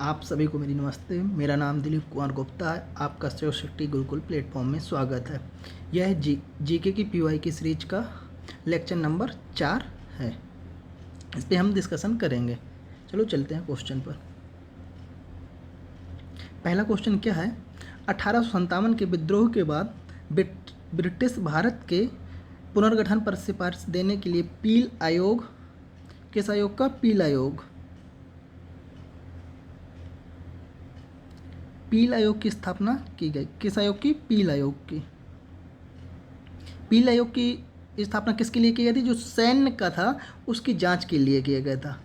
आप सभी को मेरी नमस्ते। मेरा नाम दिलीप कुमार गुप्ता है। आपका शिव शक्ति गुरुकुल प्लेटफॉर्म में स्वागत है। यह जीके की पीवाई की सीरीज का लेक्चर नंबर 4 है। इस पर हम डिस्कशन करेंगे। चलो चलते हैं क्वेश्चन पर। पहला क्वेश्चन क्या है? 1857 के विद्रोह के बाद ब्रिटिश भारत के पुनर्गठन पर सिफारिश देने के लिए पील आयोग, किस आयोग का? पील आयोग, पील आयोग की स्थापना की गई। किस आयोग की? पील आयोग की। पील आयोग की स्थापना किसके लिए की गई थी? जो सैन्य का था उसकी जांच के लिए किया गया था।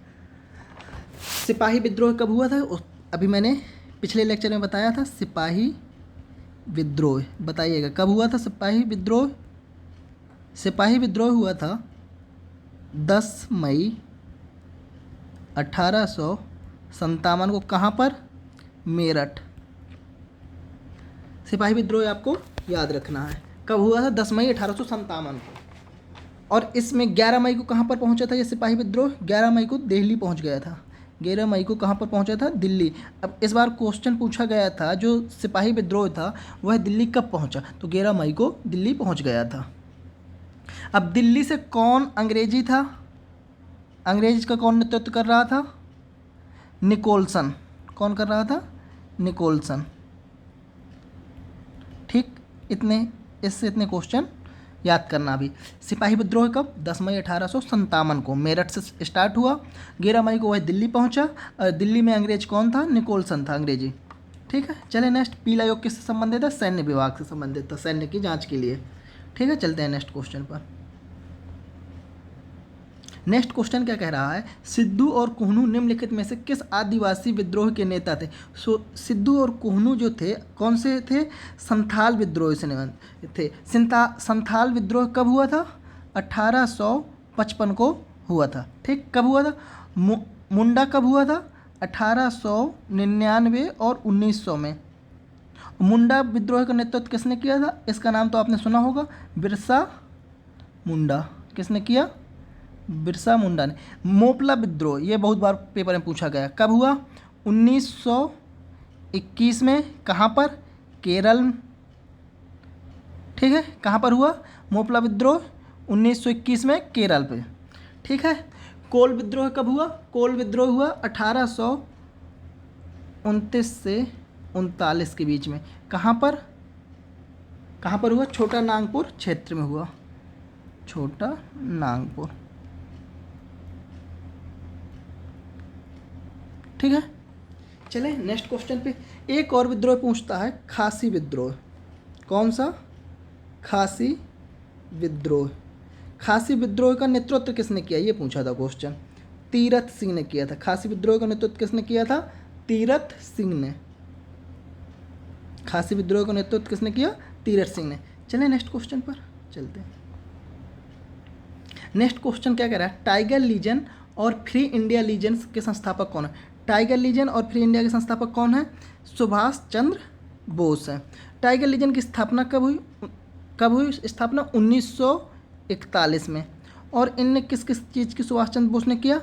सिपाही विद्रोह कब हुआ था? अभी मैंने पिछले लेक्चर में बताया था। सिपाही विद्रोह बताइएगा कब हुआ था? सिपाही विद्रोह, सिपाही विद्रोह हुआ था 10 मई 1857 को। कहाँ पर? मेरठ। सिपाही विद्रोह आपको याद रखना है कब हुआ था? 10 मई 1857 को। और इसमें 11 मई को कहाँ पर पहुंचा था ये सिपाही विद्रोह? 11 मई को दिल्ली पहुंच गया था। 11 मई को कहाँ पर पहुंचा था? दिल्ली। अब इस बार क्वेश्चन पूछा गया था जो सिपाही विद्रोह था वह दिल्ली कब पहुंचा? तो 11 मई को दिल्ली पहुंच गया था। अब दिल्ली से कौन अंग्रेजी था? अंग्रेज का कौन नेतृत्व कर रहा था? निकोलसन। कौन कर रहा था? निकोलसन। ठीक, इससे इतने क्वेश्चन याद करना। भी सिपाही विद्रोह कब? 10 मई 1857 को मेरठ से स्टार्ट हुआ। 11 मई को वह दिल्ली पहुंचा। और दिल्ली में अंग्रेज कौन था? निकोलसन था अंग्रेजी। ठीक है, चले नेक्स्ट। पील आयोग किससे संबंधित है? सैन्य विभाग से संबंधित था, सैन्य की जांच के लिए। ठीक है, चलते हैं नेक्स्ट क्वेश्चन पर। नेक्स्ट क्वेश्चन क्या कह रहा है? सिद्धू और कोहनू निम्नलिखित में से किस आदिवासी विद्रोह के नेता थे? सिद्धू और कोहनू जो थे कौन से थे? संथाल विद्रोह से थे। संथाल विद्रोह कब हुआ था? 1855 को हुआ था। ठीक, कब हुआ था? मुंडा कब हुआ था? 1899 और 1900 में। मुंडा विद्रोह का नेतृत्व किसने किया था? इसका नाम तो आपने सुना होगा, बिरसा मुंडा। किसने किया? बिरसा मुंडा ने। मोपला विद्रोह, ये बहुत बार पेपर में पूछा गया, कब हुआ? 1921 में। कहाँ पर? केरल। ठीक है, कहाँ पर हुआ मोपला विद्रोह? 1921 में केरल पे। ठीक है, कोल विद्रोह कब हुआ? कोल विद्रोह हुआ 1829 से 39 के बीच में। कहाँ पर? कहाँ पर हुआ? छोटा नागपुर क्षेत्र में हुआ। छोटा नागपुर। ठीक है, चले नेक्स्ट क्वेश्चन पे। एक और विद्रोह पूछता है, खासी विद्रोह। कौन सा? खासी विद्रोह। खासी विद्रोह का नेतृत्व किसने किया? ये पूछा था क्वेश्चन। तीरथ सिंह ने किया था। खासी विद्रोह का नेतृत्व किसने किया था? तीरथ सिंह ने। खासी विद्रोह का नेतृत्व किसने किया? तीरथ सिंह ने। चले नेक्स्ट क्वेश्चन पर चलते हैं। नेक्स्ट क्वेश्चन क्या कह रहा है? टाइगर लीजन और फ्री इंडिया लीजन के संस्थापक कौन है? टाइगर लीजन और फ्री इंडिया के संस्थापक कौन है? सुभाष चंद्र बोस है। टाइगर लीजन की स्थापना कब हुई? स्थापना 1941 में। और इनने किस किस चीज़ की सुभाष चंद्र बोस ने किया?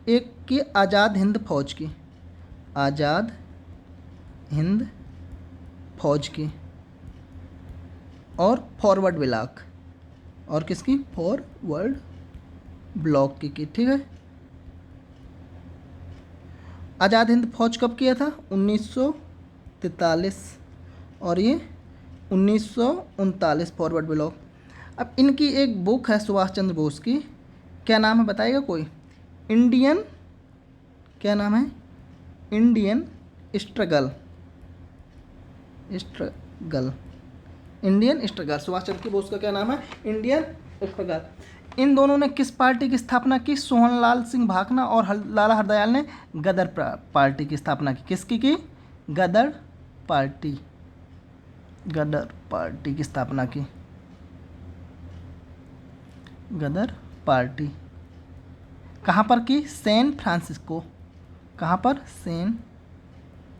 एक की आज़ाद हिंद फौज की, आज़ाद हिंद फौज की, और फॉरवर्ड ब्लॉक, और किसकी? फॉरवर्ड ब्लॉक की। ठीक है, आज़ाद हिंद फौज कब किया था? 1943, और ये 1939 फॉरवर्ड ब्लॉक। अब इनकी एक बुक है सुभाष चंद्र बोस की, क्या नाम है बताएगा कोई? इंडियन, क्या नाम है? Indian struggle. Indian struggle. Subhash Chandra Bose का क्या नाम है? Indian struggle. इन दोनों ने किस पार्टी की स्थापना की? सोहनलाल सिंह भाकना और लाला हरदयाल ने गदर पार्टी की स्थापना की। किसकी की? गदर पार्टी। गदर पार्टी की स्थापना की। गदर पार्टी कहाँ पर की? San Francisco. कहाँ पर? San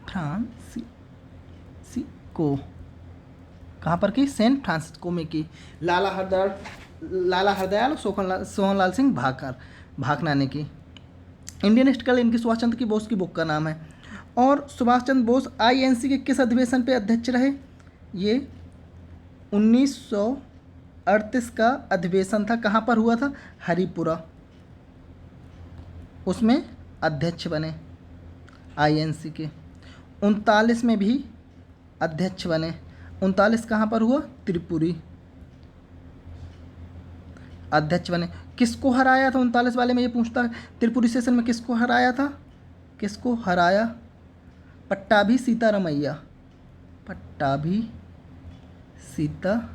Francisco. कहाँ पर की? सैन फ्रांसिस्को में की। लाला हरदयाल और सोहनलाल सिंह भाकना ने की। इंडियन स्ट्रगल इनकी सुभाष चंद्र बोस की बुक का नाम है। और सुभाष चंद्र बोस आईएनसी के किस अधिवेशन पे अध्यक्ष रहे? ये 1938 का अधिवेशन था। कहाँ पर हुआ था? हरिपुरा, उसमें अध्यक्ष बने आईएनसी के। 39 में भी अध्यक्ष बने। 39 कहाँ पर हुआ? त्रिपुरी, अध्यक्ष बने। किसको हराया था 39 वाले में? ये पूछता है त्रिपुरी सेशन में किसको हराया था? किसको हराया? पट्टाभी सीतारमैया, पट्टाभी सीतारमैया।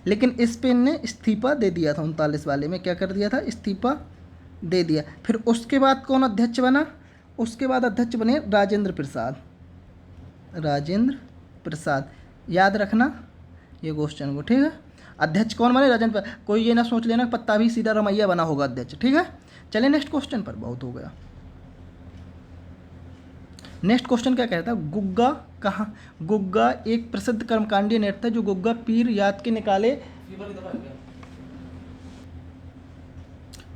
लेकिन इस पे ने इस्तीफा दे दिया था 39 वाले में। क्या कर दिया था? इस्तीफा दे दिया। फिर उसके बाद कौन अध्यक्ष बना? उसके बाद अध्यक्ष बने राजेंद्र प्रसाद, राजेंद्र प्रसाद। याद रखना ये क्वेश्चन को, ठीक है। अध्यक्ष कौन बने? राजेंद्र प्रसाद। कोई ये ना सोच लेना पट्टाभी सीतारमैया बना होगा अध्यक्ष, ठीक है। चलिए नेक्स्ट क्वेश्चन पर, बहुत हो गया। नेक्स्ट क्वेश्चन क्या कहता है? गुग्गा कहाँ? गुग्गा एक प्रसिद्ध कर्मकांडीय नृत्य है जो गुग्गा पीर याद के निकाले,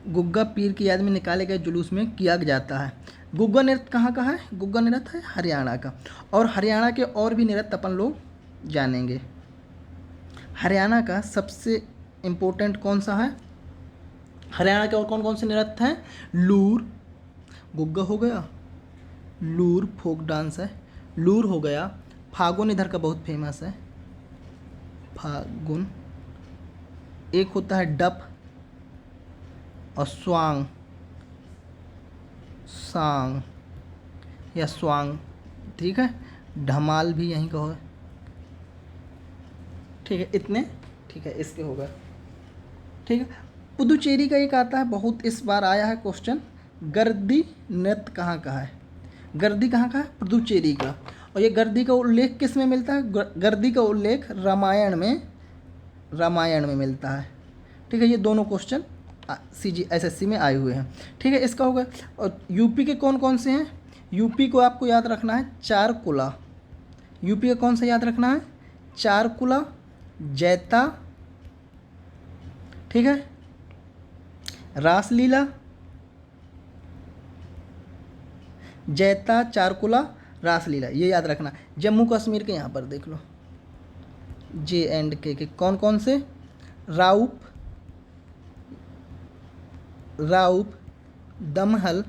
गुग्गा पीर की याद में निकाले गए जुलूस में किया जाता है। गुग्गा नृत्य कहाँ का है? गुग्गा नृत्य है हरियाणा का। और हरियाणा के और भी नृत्य अपन लोग जानेंगे। हरियाणा का सबसे इम्पोर्टेंट कौन सा है? हरियाणा के और कौन कौन से नृत्य हैं? लूर, गुग्गा हो गया, लूर फोक डांस है, लूर हो गया। फागुन इधर का बहुत फेमस है, फागुन। एक होता है डप और स्वांग, सांग या स्वांग, ठीक है। धमाल भी यहीं का हो, ठीक है। इतने, ठीक है, इसके हो गए, ठीक है। पुदुचेरी का एक आता है, बहुत इस बार आया है क्वेश्चन, गर्दी नृत्य कहाँ का है? गर्दी कहाँ का है? पुदुचेरी का। और ये गर्दी का उल्लेख किस में मिलता है? गर्दी का उल्लेख रामायण में मिलता है, ठीक है। ये दोनों क्वेश्चन SSC में आए हुए हैं, ठीक है। इसका होगा। और यूपी के कौन कौन से हैं? यूपी को आपको याद रखना है चारकुला। यूपी का कौन सा याद रखना है? चारकुला, जैता, ठीक है, रासलीला, जैता, चारकुला, रासलीला, ये याद रखना। जम्मू कश्मीर के यहाँ पर देख लो, J&K के कौन कौन से? राउप, दमहल,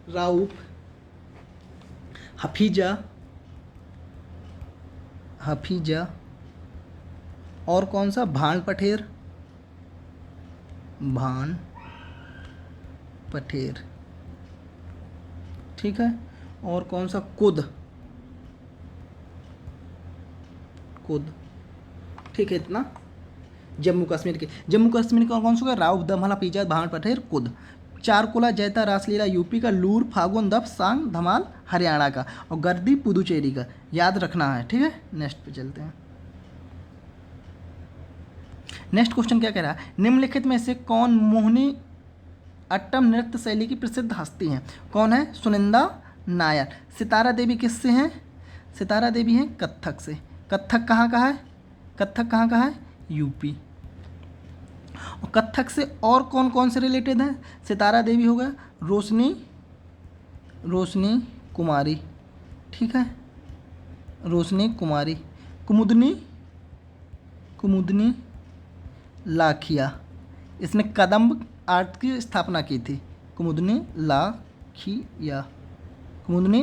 राउप, हफीजा, और कौन सा? भान पठेर, ठीक है। और कौन सा? कुद, ठीक है। इतना जम्मू कश्मीर के कौन सा? राउप, दमहल, हफीजा, भान पठेर, कुद। चारकुला, जैता, रासलीला यूपी का, लूर, फागुन, दफ, सांग, धमाल हरियाणा का, और गर्दी पुदुचेरी का। याद रखना है, ठीक है। नेक्स्ट पे चलते हैं। नेक्स्ट क्वेश्चन क्या कह रहा है? निम्नलिखित में से कौन मोहिनी अट्टम नृत्य शैली की प्रसिद्ध हस्ती हैं? कौन है? सुनिंदा नायर। सितारा देवी किससे हैं? सितारा देवी हैं कत्थक से। कत्थक कहाँ का है? यूपी। और कत्थक से और कौन कौन से रिलेटेड हैं? सितारा देवी हो गया, रोशनी कुमारी, ठीक है, रोशनी कुमारी, कुमुदनी लाखिया, इसने कदम्ब आर्ट की स्थापना की थी। कुमुदनी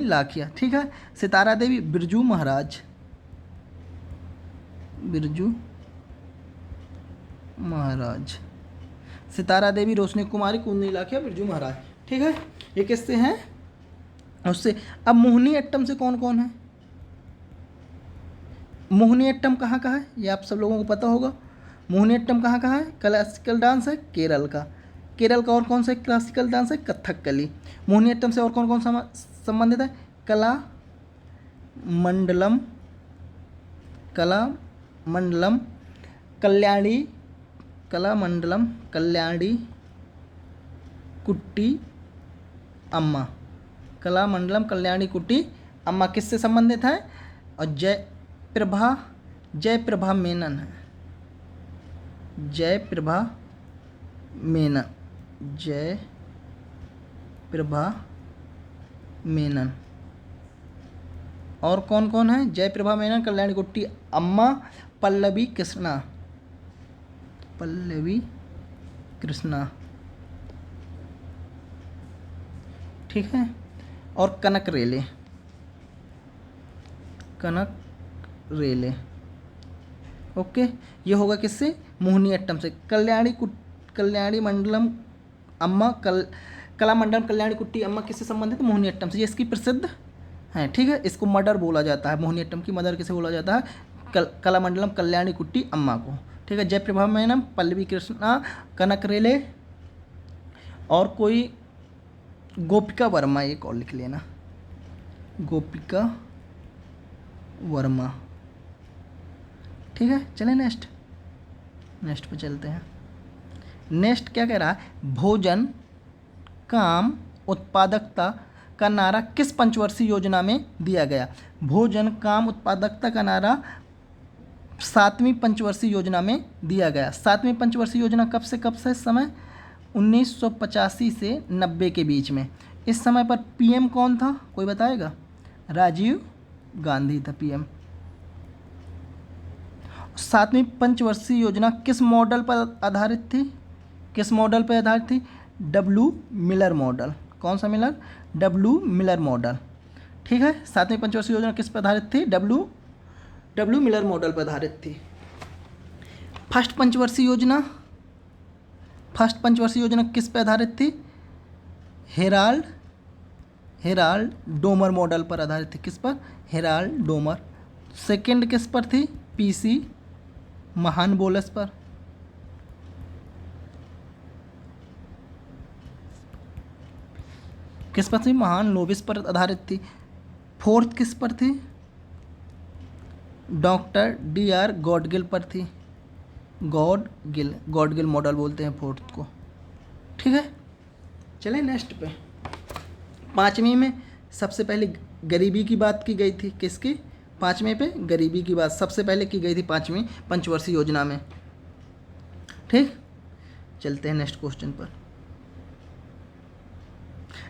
लाखिया, ठीक है। सितारा देवी बिरजू महाराज, सितारा देवी, रोशनी कुमारी, कुमुदनी लाखिया, बिरजू महाराज, ठीक है। ये किससे हैं? उससे। अब मोहिनी अट्टम से कौन कौन है? मोहिनी अट्टम कहाँ का है? ये आप सब लोगों को पता होगा। मोहिनी अट्टम कहाँ का है? क्लासिकल डांस है केरल का। और कौन सा क्लासिकल डांस है? कथकली। मोहिनी अट्टम से और कौन कौन सा संबंधित है? कला मंडलम, कल्याणी, कुट्टी अम्मा, कल्याणी कुट्टी अम्मा किससे संबंधित है? और जयप्रभा मेनन है, जयप्रभा मेनन, जयप्रभा मेनन। और कौन कौन है? जयप्रभा मेनन, कल्याणी कुट्टी अम्मा, पल्लवी कृष्णा, पल्लवी कृष्णा, ठीक है। और कनक रेले, कनक रेले, ओके। ये होगा किससे? मोहिनी अट्टम से। कल्याणी मंडलम अम्मा, कला मंडलम कल्याणी कुट्टी अम्मा किससे संबंधित? मोहिनी अट्टम से। ये इसकी प्रसिद्ध है, ठीक है। इसको मदर बोला जाता है, मोहिनी अट्टम की मदर किसे बोला जाता है? कला मंडलम कल्याणी कुट्टी अम्मा को, ठीक है। जयप्रभा मेनन, पल्लवी कृष्णा, कनक रेले, और कोई गोपिका वर्मा, एक और लिख लेना, गोपिका वर्मा, ठीक है। चलें नेक्स्ट पे चलते हैं। नेक्स्ट क्या कह रहा है? भोजन, काम, उत्पादकता का नारा किस पंचवर्षीय योजना में दिया गया? भोजन, काम, उत्पादकता का नारा 7वीं पंचवर्षीय योजना में दिया गया। 7वीं पंचवर्षीय योजना कब से कब से? समय 1985 से 90 के बीच में। इस समय पर पीएम कौन था? कोई बताएगा? राजीव गांधी था पीएम। 7वीं पंचवर्षीय योजना किस मॉडल पर आधारित थी? किस मॉडल पर आधारित थी? W Miller model. कौन सा मिलर? डब्ल्यू मिलर मॉडल, ठीक है। 7वीं पंचवर्षीय योजना किस पर आधारित थी? डब्ल्यू मिलर मॉडल पर आधारित थी। फर्स्ट पंचवर्षीय योजना किस पर आधारित थी? हेराल्ड डोमर मॉडल पर आधारित थी। किस पर? Herald Domar. सेकंड किस पर थी? पीसी महानबोलस पर। किस पर थी? महानबोलस पर आधारित थी। फोर्थ किस पर थी? डॉक्टर DR गॉडगिल पर थी। गॉडगिल मॉडल बोलते हैं फोर्थ को, ठीक है। चलें नेक्स्ट पे। 5वीं में सबसे पहले गरीबी की बात की गई थी। किसकी? 5वें पे गरीबी की बात सबसे पहले की गई थी 5वीं पंचवर्षीय योजना में, ठीक। चलते हैं नेक्स्ट क्वेश्चन पर।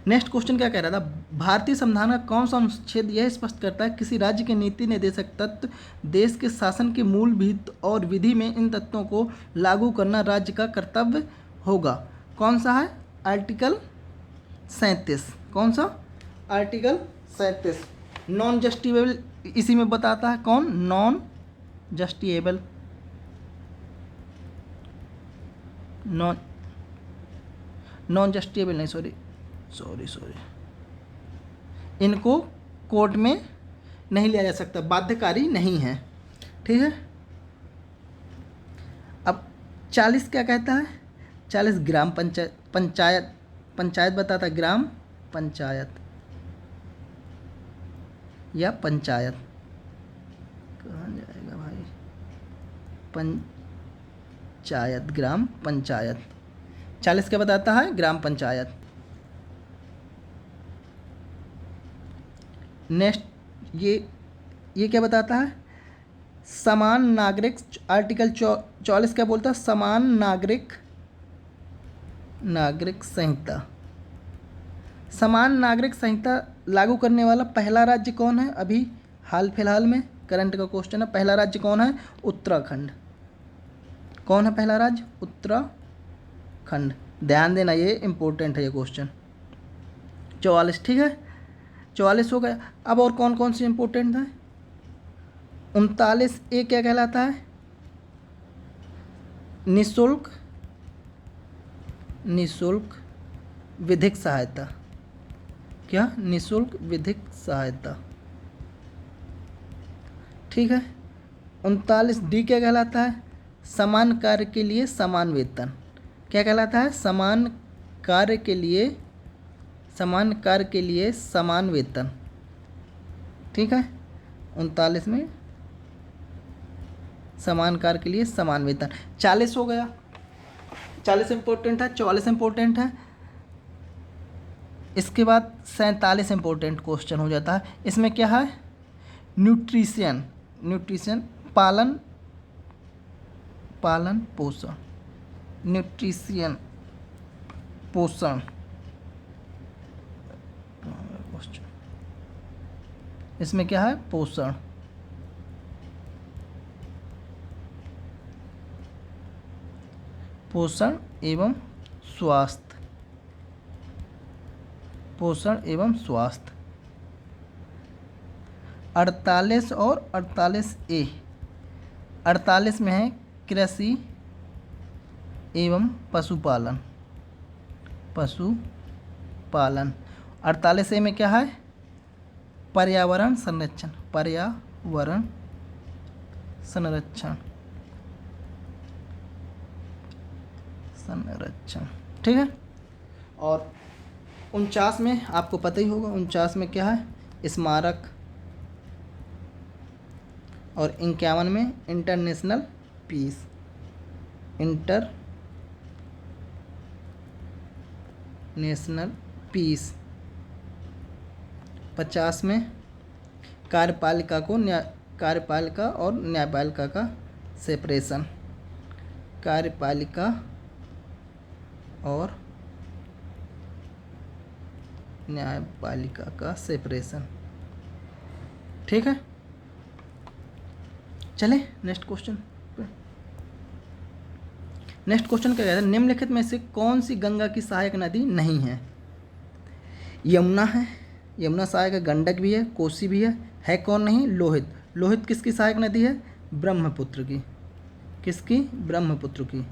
नेक्स्ट क्वेश्चन क्या कह रहा था? भारतीय संविधान का कौन सा अनुच्छेद यह स्पष्ट करता है किसी राज्य के नीति निर्देशक तत्व देश के शासन के मूल विधि और विधि में इन तत्वों को लागू करना राज्य का कर्तव्य होगा? कौन सा है? आर्टिकल 37। कौन सा? आर्टिकल 37। नॉन जस्टिफिएबल इसी में बताता है। कौन? नॉन जस्टिफिएबल, नॉन जस्टिफिएबल नहीं, सॉरी, इनको कोर्ट में नहीं लिया जा सकता, बाध्यकारी नहीं है, ठीक है। अब 40 क्या कहता है? 40 ग्राम पंचायत बताता है। ग्राम पंचायत या पंचायत, कहाँ जाएगा भाई? पंचायत, ग्राम पंचायत। 40 क्या बताता है? ग्राम पंचायत। नेक्स्ट ये क्या बताता है? समान नागरिक, आर्टिकल 44 क्या बोलता है? समान नागरिक संहिता। समान नागरिक संहिता लागू करने वाला पहला राज्य कौन है? अभी हाल फिलहाल में करंट का क्वेश्चन है। पहला राज्य कौन है? उत्तराखंड। कौन है पहला राज्य? उत्तराखंड। ध्यान देना, ये इंपॉर्टेंट है ये क्वेश्चन। 44, ठीक है। 44 हो गया। अब और कौन कौन सी इंपॉर्टेंट है? 39 ये क्या कहलाता है? निःशुल्क विधिक सहायता। क्या? निःशुल्क विधिक सहायता, ठीक है। 39D क्या कहलाता है? समान कार्य के लिए समान वेतन। क्या कहलाता है? समान कार्य के लिए समान वेतन, ठीक है। 39 में समान कार्य के लिए समान वेतन। 40 हो गया। 40 इंपॉर्टेंट है, 44 इंपॉर्टेंट है। इसके बाद 47 इंपॉर्टेंट क्वेश्चन हो जाता है। इसमें क्या है? न्यूट्रिशन पालन पालन पोषण, न्यूट्रिशन पोषण, इसमें क्या है पोषण, पोषण एवं स्वास्थ्य, पोषण एवं स्वास्थ्य। 48 और 48A, 48 में है कृषि एवं पशुपालन, पशुपालन। 48A में क्या है पर्यावरण संरक्षण, पर्यावरण संरक्षण, संरक्षण। ठीक है। और 49 में आपको पता ही होगा, 49 में क्या है स्मारक, और 51 में इंटरनेशनल पीस, इंटरनेशनल पीस। 50 में कार्यपालिका और न्यायपालिका का सेपरेशन, कार्यपालिका और न्यायपालिका का सेपरेशन। ठीक है, चलें नेक्स्ट क्वेश्चन। नेक्स्ट क्वेश्चन क्या कहता है, निम्नलिखित में से कौन सी गंगा की सहायक नदी नहीं है? यमुना है, यमुना सहायक है, गंडक भी है, कोसी भी है कौन नहीं? लोहित। लोहित किसकी सहायक नदी है? ब्रह्मपुत्र की। किसकी? ब्रह्मपुत्र की।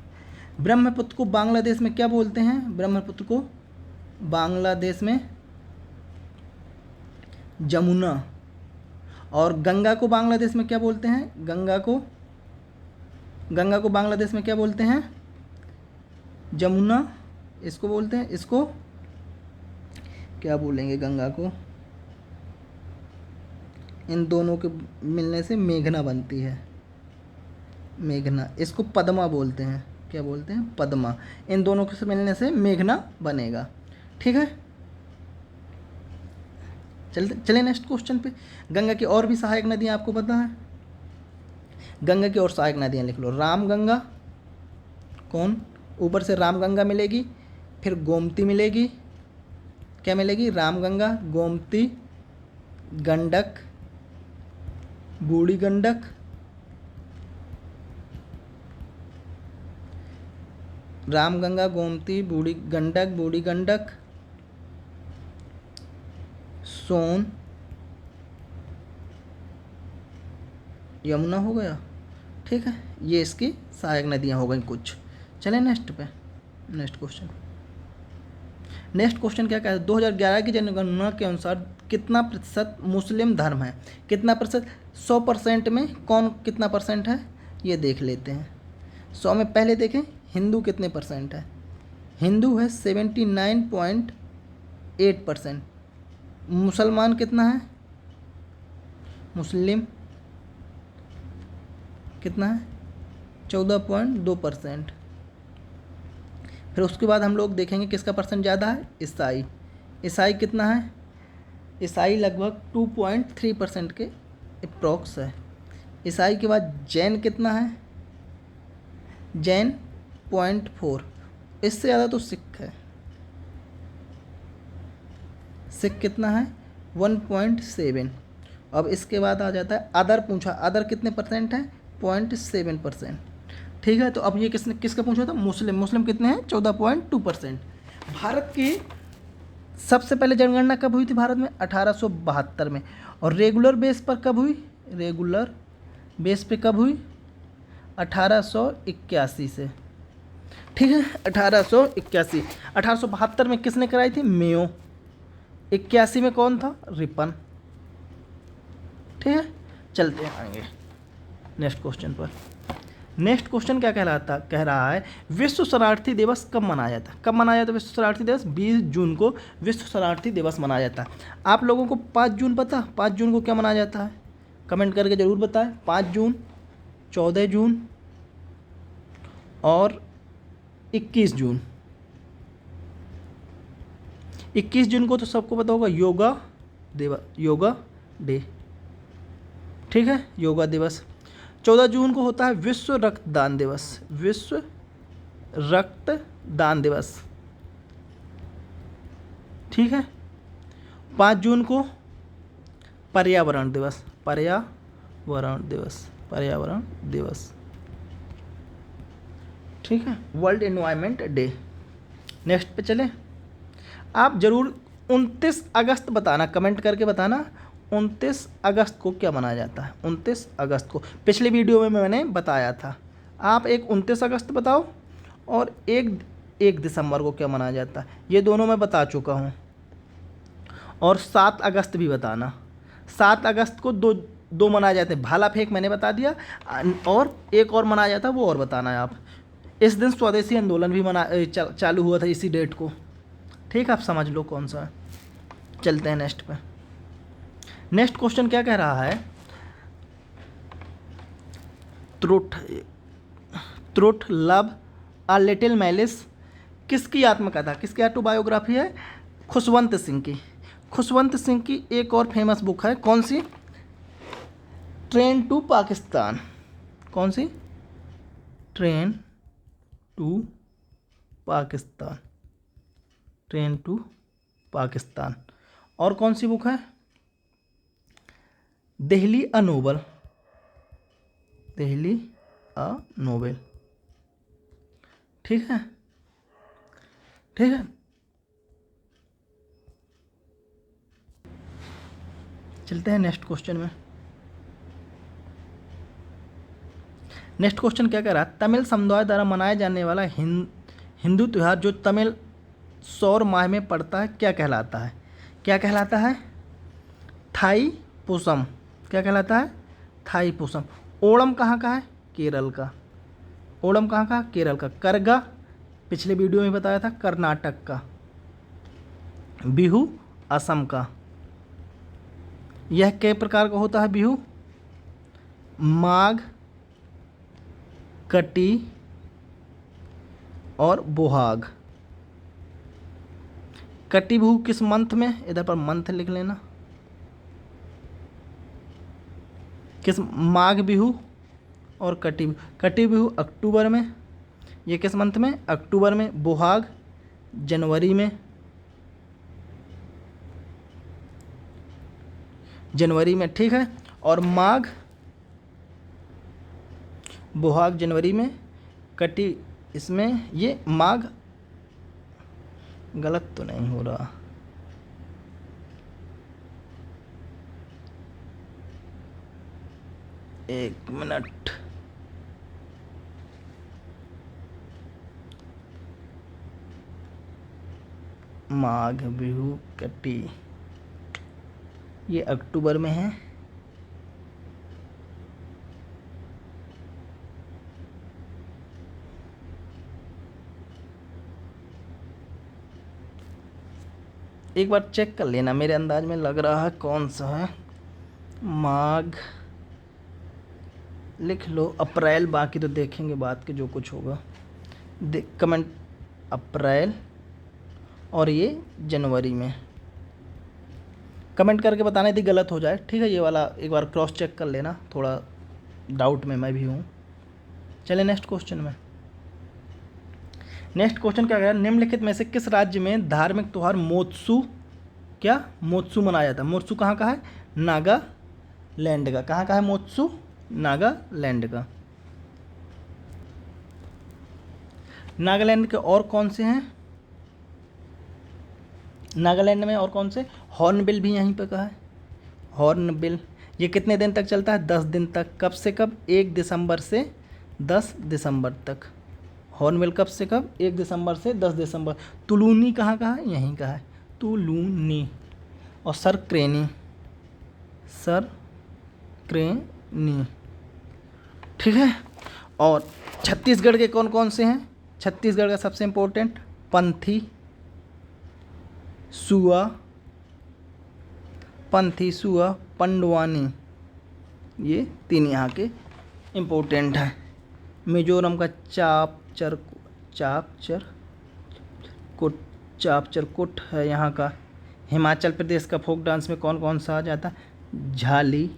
ब्रह्मपुत्र को बांग्लादेश में क्या बोलते हैं? ब्रह्मपुत्र को बांग्लादेश में जमुना, और गंगा को बांग्लादेश में क्या बोलते हैं? गंगा को बांग्लादेश में क्या बोलते हैं? जमुना इसको बोलते हैं। इसको क्या बोलेंगे? गंगा को, इन दोनों के मिलने से मेघना बनती है, मेघना। इसको पद्मा बोलते हैं। क्या बोलते हैं? पद्मा। इन दोनों के से मिलने से मेघना बनेगा। ठीक है, चले नेक्स्ट क्वेश्चन पे। गंगा की और भी सहायक नदियाँ आपको पता है? गंगा की और सहायक नदियाँ लिख लो। रामगंगा, कौन? ऊपर से रामगंगा मिलेगी, फिर गोमती मिलेगी। क्या मिलेगी? रामगंगा, गोमती, गंडक, बूढ़ी गंडक, रामगंगा, गोमती, बूढ़ी गंडक, सोन, यमुना हो गया। ठीक है, ये इसकी सहायक नदियाँ हो गई कुछ। चलें नेक्स्ट पे, नेक्स्ट क्वेश्चन। नेक्स्ट क्वेश्चन क्या कहता है, 2011 की जनगणना के अनुसार कितना प्रतिशत मुस्लिम धर्म है? कितना प्रतिशत? 100% में कौन कितना परसेंट है ये देख लेते हैं। 100 में पहले देखें हिंदू कितने परसेंट है। हिंदू है 79.8%। मुसलमान कितना है? मुस्लिम कितना है? 14.2%। फिर उसके बाद हम लोग देखेंगे किसका परसेंट ज़्यादा है। ईसाई। ईसाई कितना है? ईसाई लगभग 2.3% के अप्रॉक्स है। ईसाई के बाद जैन कितना है? जैन 0.4। इससे ज़्यादा तो सिख है। सिख कितना है? 1.7। अब इसके बाद आ जाता है अदर। पूछा अदर कितने परसेंट है? 0.7%। ठीक है, तो अब ये किसका पूछा था? मुस्लिम। मुस्लिम कितने हैं? 14.2%। भारत की सबसे पहले जनगणना कब हुई थी भारत में? 1872 में। और रेगुलर बेस पर कब हुई? रेगुलर बेस पे कब हुई? 1881 से। ठीक है, 1881। 1872 में किसने कराई थी? मेयो। 81 में कौन था? रिपन। ठीक है, चलते हैं आगे नेक्स्ट क्वेश्चन पर। नेक्स्ट क्वेश्चन क्या कह रहा है, विश्व शरणार्थी दिवस कब मनाया जाता है? कब मनाया जाता है विश्व शरणार्थी दिवस? 20 जून को विश्व शरणार्थी दिवस मनाया जाता है। आप लोगों को 5 जून पता? 5 जून को क्या मनाया जाता है? कमेंट करके ज़रूर बताएं। 5 जून, 14 जून और 21 जून। 21 जून को तो सबको पता होगा योगा डे। ठीक है, योगा दिवस। 14 जून को होता है विश्व रक्तदान दिवस, विश्व रक्तदान दिवस, ठीक है। 5 जून को पर्यावरण दिवस, पर्यावरण दिवस, पर्यावरण दिवस, ठीक है। World environment day. नेक्स्ट पे चले। आप जरूर 29 अगस्त बताना, कमेंट करके बताना 29 अगस्त को क्या मनाया जाता है। 29 अगस्त को पिछले वीडियो में मैंने बताया था। आप एक 29 अगस्त बताओ और एक दिसंबर को क्या मनाया जाता है, ये दोनों मैं बता चुका हूँ। और 7 अगस्त भी बताना। 7 अगस्त को दो मनाए जाते हैं, भाला फेंक मैंने बता दिया, और एक और मनाया जाता है वो और बताना है आप। इस दिन स्वदेशी आंदोलन भी चालू हुआ था इसी डेट को, ठीक, आप समझ लो कौन सा है। चलते हैं नेक्स्ट पे। नेक्स्ट क्वेश्चन क्या कह रहा है, truth love a little malice किसकी आत्मकथा, किसकी ऑटोबायोग्राफी है? खुशवंत सिंह की। खुशवंत सिंह की एक और फेमस बुक है, कौन सी? Train to Pakistan. कौन सी? Train to Pakistan, train to Pakistan. और कौन सी बुक है? Delhi a novel, Delhi a novel, ठीक है, ठीक है। चलते हैं नेक्स्ट क्वेश्चन में। नेक्स्ट क्वेश्चन क्या कह रहा है, तमिल समुदाय द्वारा मनाया जाने वाला हिंदू त्यौहार जो तमिल सौर माह में पड़ता है क्या कहलाता है? क्या कहलाता है? थाई पुसम। क्या कहलाता है? थाई पुसम। ओणम कहाँ का है? केरल का। ओणम कहाँ का? केरल का। करगा पिछले वीडियो में बताया था, कर्नाटक का। बिहू असम का। यह कई प्रकार का होता है बिहू? माघ, कटी और बोहाग। कटी बिहू किस मंथ में? इधर पर मंथ लिख लेना। किस? माघ बिहू और कटी बिहू। कटी बिहू अक्टूबर में, ये किस मंथ में? अक्टूबर में। बोहाग जनवरी में, जनवरी में, ठीक है। और माघ, बोहाग जनवरी में, कटी इसमें। ये माघ गलत तो नहीं हो रहा, एक मिनट, माघ बिहू कटी ये अक्टूबर में है। एक बार चेक कर लेना, मेरे अंदाज में लग रहा है कौन सा है। माघ लिख लो, अप्रैल, बाकी तो देखेंगे बाद के जो कुछ होगा। कमेंट अप्रैल, और ये जनवरी में। कमेंट करके बताना यदि गलत हो जाए, ठीक है। ये वाला एक बार क्रॉस चेक कर लेना, थोड़ा डाउट में मैं भी हूँ। चलिए नेक्स्ट क्वेश्चन में। नेक्स्ट क्वेश्चन क्या है, निम्नलिखित में से किस राज्य में धार्मिक त्यौहार मोत्सु, क्या? मोत्सु मनाया जाता है। मोत्सु कहाँ का है? नागालैंड का। कहाँ का है मोत्सु? नागालैंड का। नागालैंड के और कौन से हैं? नागालैंड में और कौन से? हॉर्नबिल भी यहीं पे का है, हॉर्नबिल। ये कितने दिन तक चलता है? 10 दिन तक। कब से कब? 1 दिसंबर से 10 दिसंबर तक। हॉर्नबिल कब से कब? 1 दिसंबर से 10 दिसंबर। तुलूनी कहाँ का है? यहीं का है, तुलूनी। और सर क्रेनी, सर क्रेनी, ठीक है। और छत्तीसगढ़ के कौन कौन से हैं? छत्तीसगढ़ का सबसे इम्पोर्टेंट पंथी सुआ, पंथी सुआ, पंडवानी, ये 3 यहाँ के इम्पोर्टेंट हैं। मिजोरम का चापचर, चापचर कुट, चापचर कुट है यहाँ का। हिमाचल प्रदेश का फोक डांस में कौन कौन सा आ जाता है? झाली,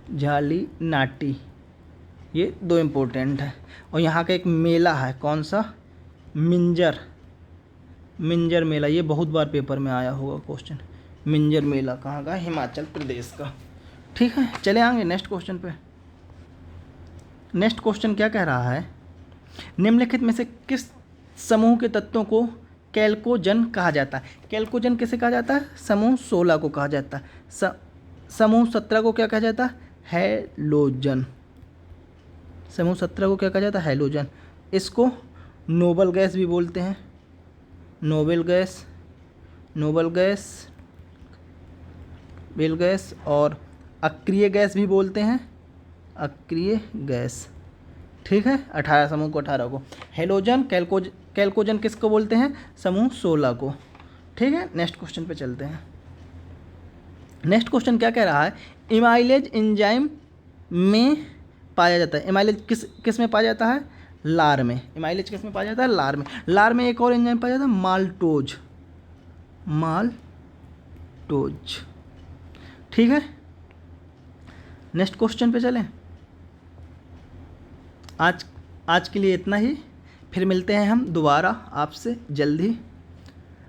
झाली नाटी, ये दो इम्पोर्टेंट है। और यहाँ का एक मेला है, कौन सा? मिंजर, मिंजर मेला, ये बहुत बार पेपर में आया होगा क्वेश्चन। मिंजर मेला कहाँ का? हिमाचल प्रदेश का। ठीक है, चले आएंगे नेक्स्ट क्वेश्चन पे। नेक्स्ट क्वेश्चन क्या कह रहा है? निम्नलिखित में से किस समूह के तत्वों को कैल्कोजन कहा जाता है? कैल्कोजन किसे कहा जाता है? समूह 16 को कहा जाता है। समूह 17 को क्या कहा जाता है? हैलोजन। समूह 17 को क्या कहा जाता है? हैलोजन। इसको नोबल गैस भी बोलते हैं, नोबेल गैस, नोबल गैस, बेल गैस, और अक्रिय गैस भी बोलते हैं, अक्रिय गैस। ठीक है, 18 समूह को, 18 को। हेलोजन, कैल्कोजन किसको बोलते हैं? समूह 16 को। ठीक है, नेक्स्ट क्वेश्चन पे चलते हैं। नेक्स्ट क्वेश्चन क्या कह रहा है? इमाइलेज एंजाइम में पाया जाता है। इमाइलेज किस में पाया जाता है? लार में। इमाइलेज किस में पाया जाता है? लार में। लार में एक और एंजाइम पाया जाता है, माल्टोज, माल्टोज। ठीक है, नेक्स्ट क्वेश्चन पे चलें। आज के लिए इतना ही, फिर मिलते हैं हम दोबारा आपसे जल्दी।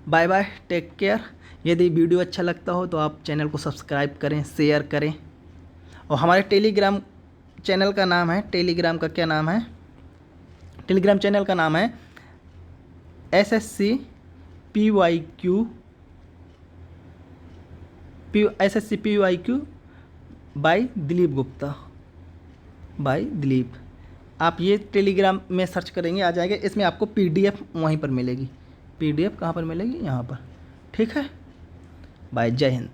Bye bye, take care. यदि वीडियो अच्छा लगता हो तो आप चैनल को सब्सक्राइब करें, शेयर करें। और हमारे टेलीग्राम चैनल का नाम है, टेलीग्राम का क्या नाम है? टेलीग्राम चैनल का नाम है SSC PYQ by Dilip Gupta, by Dilip. आप ये टेलीग्राम में सर्च करेंगे, आ जाएगा। इसमें आपको PDF वहीं पर मिलेगी। PDF कहाँ पर मिलेगी? यहाँ पर। ठीक है, बाय, जय हिंद।